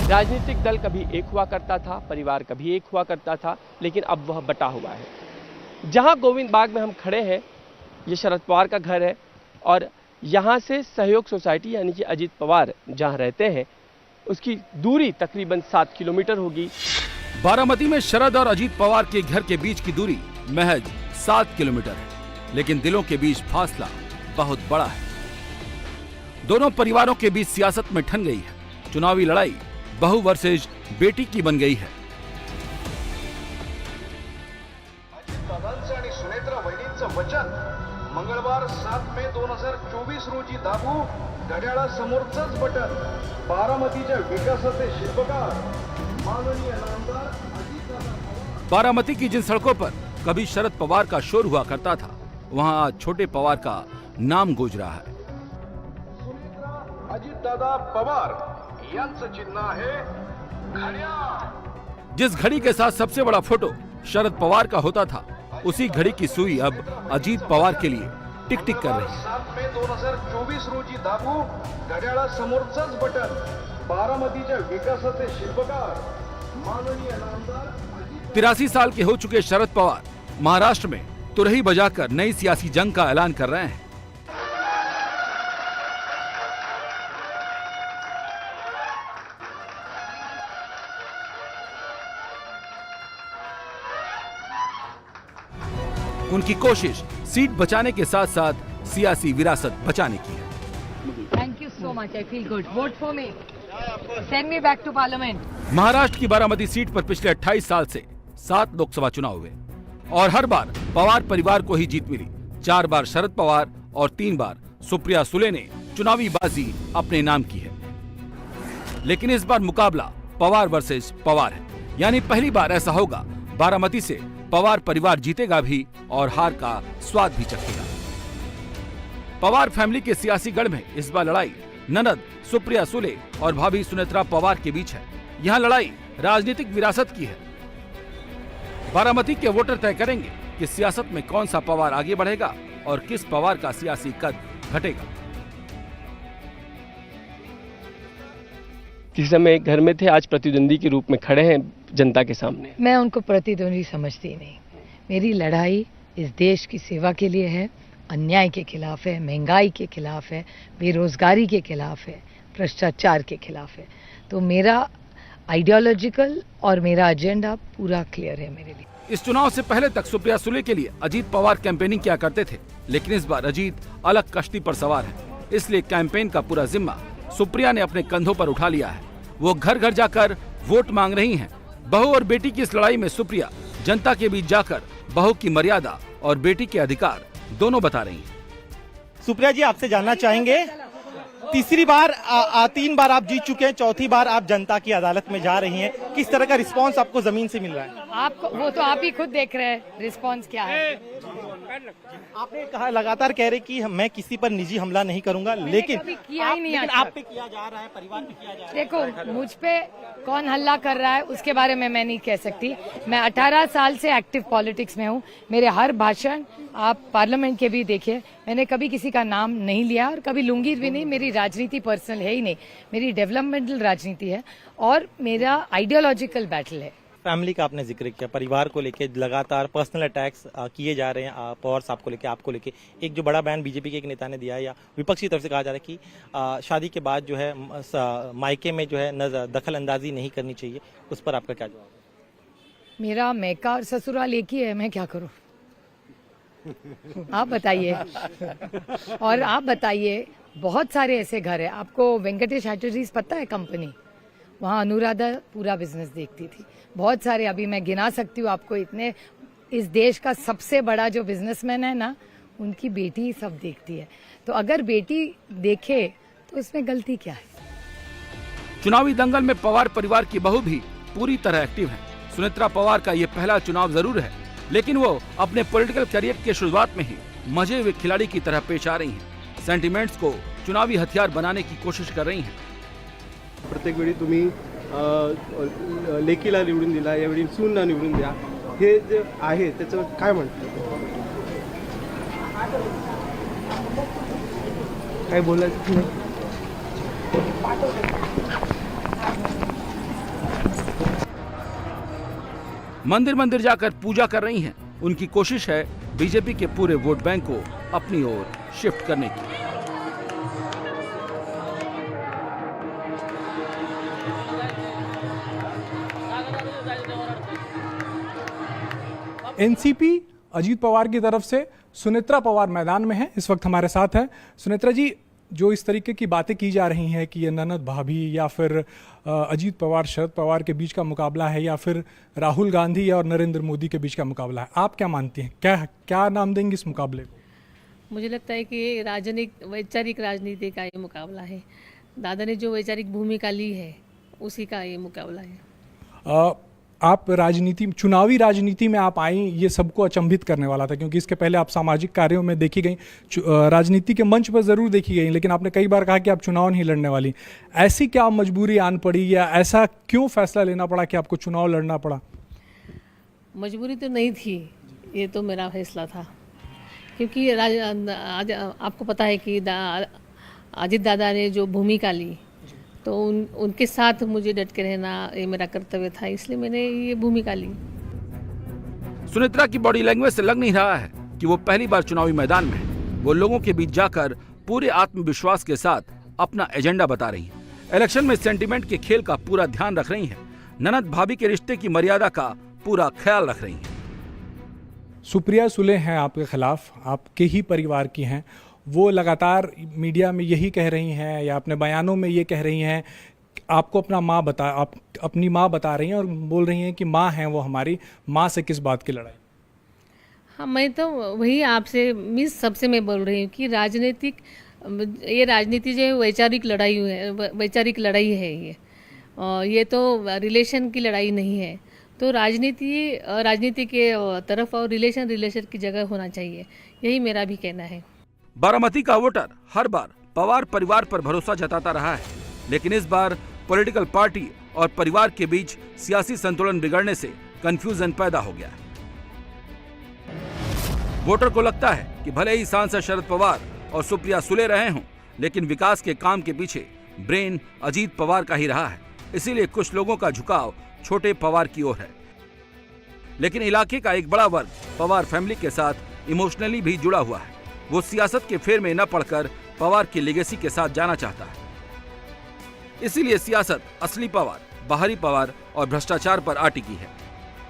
राजनीतिक दल कभी एक हुआ करता था, परिवार कभी एक हुआ करता था, लेकिन अब वह बटा हुआ है। जहां गोविंद बाग में हम खड़े हैं, ये शरद पवार का घर है और यहां से सहयोग सोसाइटी यानी कि अजीत पवार जहां रहते हैं उसकी दूरी तकरीबन 7 किलोमीटर होगी। बारामती में शरद और अजीत पवार के घर के बीच की दूरी महज 7 किलोमीटर है, लेकिन दिलों के बीच फासला बहुत बड़ा है। दोनों परिवारों के बीच सियासत में ठन गई है। चुनावी लड़ाई बहू वर्सेज बेटी की बन गई है। दादांचं आणि सुनेत्रा वहिनींचं वचन मंगळवार 7 मे 2024 रोजी दाबू घड्याळासमोरचंच बटन बारामतीच्या विकासाचे शिल्पकार माननीय नामदार अजित पवार। बारामती की जिन सड़कों पर कभी शरद पवार का शोर हुआ करता था, वहां आज छोटे पवार का नाम गूंज रहा है। अजित दादा पवार यांचं चिन्ह आहे घड्याळ। जिस घड़ी के साथ सबसे बड़ा फोटो शरद पवार का होता था, उसी घड़ी की सुई अब अजीत पवार के लिए टिक टिक कर रही है। 7 मे 2024 रोजी दाबू घड्याळासमोरचंच बटन बारामतीच्या विकासाचे शिल्पकार माननीय नामदार 83 साल के हो चुके शरद पवार महाराष्ट्र में तुरही बजाकर नई सियासी जंग का ऐलान कर रहे हैं। उनकी कोशिश सीट बचाने के साथ साथ सियासी विरासत बचाने की है। Thank you so much. I feel good. Vote for me. Send me back to Parliament. Maharashtra की बारामती सीट पर पिछले 28 साल से 7 लोकसभा चुनाव हुए और हर बार पवार परिवार को ही जीत मिली। 4 बार शरद पवार और 3 बार सुप्रिया सुले ने चुनावी बाजी अपने नाम की है। लेकिन इस बार मुकाबला पवार वर्सेस पवार है, यानी पहली बार ऐसा होगा बारामती से पवार परिवार जीतेगा भी और हार का स्वाद भी चखेगा। पवार फैमिली के सियासी गढ़ में इस बार लड़ाई ननद सुप्रिया सुले और भाभी सुनेत्रा पवार के बीच है। यहाँ लड़ाई राजनीतिक विरासत की है। बारामती के वोटर तय करेंगे कि सियासत में कौन सा पवार आगे बढ़ेगा और किस पवार का सियासी कद घटेगा। जिस समय घर में थे, आज प्रतिद्वंदी के रूप में खड़े हैं जनता के सामने। मैं उनको प्रतिद्वंदी समझती नहीं। मेरी लड़ाई इस देश की सेवा के लिए है, अन्याय के खिलाफ है, महंगाई के खिलाफ है, बेरोजगारी के खिलाफ है, भ्रष्टाचार के खिलाफ है। तो मेरा आइडियोलॉजिकल और मेरा एजेंडा पूरा क्लियर है मेरे लिए। इस चुनाव से पहले तक सुप्रिया सुले के लिए अजीत पवार कैंपेनिंग किया करते थे, लेकिन इस बार अजीत अलग कश्ती पर सवार है, इसलिए कैंपेन का पूरा जिम्मा सुप्रिया ने अपने कंधों पर उठा लिया है। वो घर घर जाकर वोट मांग रही हैं। बहू और बेटी की इस लड़ाई में सुप्रिया जनता के बीच जाकर बहू की मर्यादा और बेटी के अधिकार दोनों बता रही हैं। सुप्रिया जी, आपसे जानना चाहेंगे, तीसरी बार 3 बार आप जीत चुके हैं, चौथी बार आप जनता की अदालत में जा रही हैं, किस तरह का रिस्पांस आपको जमीन से मिल रहा है? आपको वो तो आप ही खुद देख रहे हैं रिस्पांस क्या है। आपने कहा, लगातार कह रहे कि मैं किसी पर निजी हमला नहीं करूंगा, लेकिन किया ही नहीं। आप पे किया जा रहा है, परिवार पे किया जा रहा है। देखो, मुझ पे कौन हल्ला कर रहा है उसके बारे में मैं नहीं कह सकती। मैं 18 साल से एक्टिव पॉलिटिक्स में हूँ। मेरे हर भाषण आप पार्लियामेंट के भी देखिए, मैंने कभी किसी का नाम नहीं लिया और कभी लूंगी भी नहीं। मेरी राजनीति पर्सनल है ही नहीं, मेरी डेवलपमेंटल राजनीति है और मेरा आइडियोलॉजिकल बैटल है। फैमिली का आपने जिक्र किया, परिवार को लेके लगातार पर्सनल अटैक्स किए जा रहे हैं पवार साहब को लेके, आपको लेके। एक जो बड़ा बयान बीजेपी के एक नेता ने दिया है, या विपक्ष की तरफ से कहा जा रहा है कि शादी के बाद जो है मायके में जो है दखल अंदाजी नहीं करनी चाहिए, उस पर आपका क्या जवाब है? मेरा मैका और ससुराल एक ही है, मैं क्या करूं? आप बताइए। और आप बताइए, बहुत सारे ऐसे घर है। आपको वेंकटेश हैचरीज पता है कंपनी? वहाँ अनुराधा पूरा बिजनेस देखती थी। बहुत सारे, अभी मैं गिना सकती हूँ आपको, इतने। इस देश का सबसे बड़ा जो बिजनेसमैन है ना, उनकी बेटी सब देखती है। तो अगर बेटी देखे तो इसमें गलती क्या है? चुनावी दंगल में पवार परिवार की बहू भी पूरी तरह एक्टिव है। सुनेत्रा पवार का ये पहला चुनाव जरूर है, लेकिन वो अपने पॉलिटिकल करियर के शुरुआत में ही मजे हुए खिलाड़ी की तरह पेश आ रही हैं। सेंटिमेंट्स को चुनावी हथियार बनाने की कोशिश कर रही हैं। प्रत्येक वेळी तुम्ही लेकीला निवडून दिला, यावेळी सूनला निवडून द्या, हे जे आहे त्याचं काय म्हणतात? काय बोलायचं नाही? मंदिर मंदिर जाकर पूजा कर रही हैं। उनकी कोशिश है बीजेपी के पूरे वोट बैंक को अपनी ओर शिफ्ट करने की। एनसीपी अजीत पवार की तरफ से सुनेत्रा पवार मैदान में है, इस वक्त हमारे साथ है। सुनेत्रा जी, जो इस तरीके की बातें की जा रही हैं कि ये ननद भाभी या फिर अजीत पवार शरद पवार के बीच का मुकाबला है या फिर राहुल गांधी और नरेंद्र मोदी के बीच का मुकाबला है, आप क्या मानती हैं? क्या नाम देंगे इस मुकाबले को? मुझे लगता है कि वैचारिक राजनीति का ये मुकाबला है। दादा ने जो वैचारिक भूमिका ली है उसी का ये मुकाबला है। आप चुनावी राजनीति में आप आई, ये सबको अचंभित करने वाला था, क्योंकि इसके पहले आप सामाजिक कार्यों में देखी गई, राजनीति के मंच पर जरूर देखी गई, लेकिन आपने कई बार कहा कि आप चुनाव नहीं लड़ने वाली। ऐसी क्या मजबूरी आन पड़ी या ऐसा क्यों फैसला लेना पड़ा कि आपको चुनाव लड़ना पड़ा? मजबूरी तो नहीं थी, ये तो मेरा फैसला था, क्योंकि आज आपको पता है कि अजीत दादा ने जो भूमिका ली तो उनके साथ मुझे डट के रहना ये मेरा कर्तव्य था, इसलिए मैंने ये भूमिका ली। सुनेत्रा की बॉडी लैंग्वेज से लग नहीं रहा है कि वो पहली बार चुनावी मैदान में है। वो लोगों के बीच जाकर पूरे आत्मविश्वास के साथ अपना एजेंडा बता रही हैं। इलेक्शन में सेंटीमेंट के खेल का पूरा ध्यान रख रही हैं। ननद भाभी के रिश्ते की मर्यादा का पूरा ख्याल रख रही हैं। सुप्रिया सुले हैं आपके खिलाफ, आपके ही परिवार की हैं। वो लगातार मीडिया में यही कह रही हैं या अपने बयानों में ये कह रही हैं, आपको आप अपनी माँ बता रही हैं और बोल रही हैं कि माँ हैं वो हमारी। माँ से किस बात की लड़ाई? हाँ, मैं तो वही आपसे सबसे मैं बोल रही हूँ कि ये राजनीति जो है वैचारिक लड़ाई है ये तो रिलेशन की लड़ाई नहीं है। तो राजनीति के तरफ और रिलेशन की जगह होना चाहिए, यही मेरा भी कहना है। बारामती का वोटर हर बार पवार परिवार पर भरोसा जताता रहा है, लेकिन इस बार पॉलिटिकल पार्टी और परिवार के बीच सियासी संतुलन बिगड़ने से कंफ्यूजन पैदा हो गया है। वोटर को लगता है कि भले ही सांसद शरद पवार और सुप्रिया सुले रहे हों, लेकिन विकास के काम के पीछे ब्रेन अजीत पवार का ही रहा है। इसीलिए कुछ लोगों का झुकाव छोटे पवार की ओर है। लेकिन इलाके का एक बड़ा वर्ग पवार फैमिली के साथ इमोशनली भी जुड़ा हुआ है। वो सियासत के फेर में न पड़कर पवार की लेगेसी के साथ जाना चाहता है। इसीलिए सियासत असली पवार, बाहरी पवार और भ्रष्टाचार पर आ टिकी है।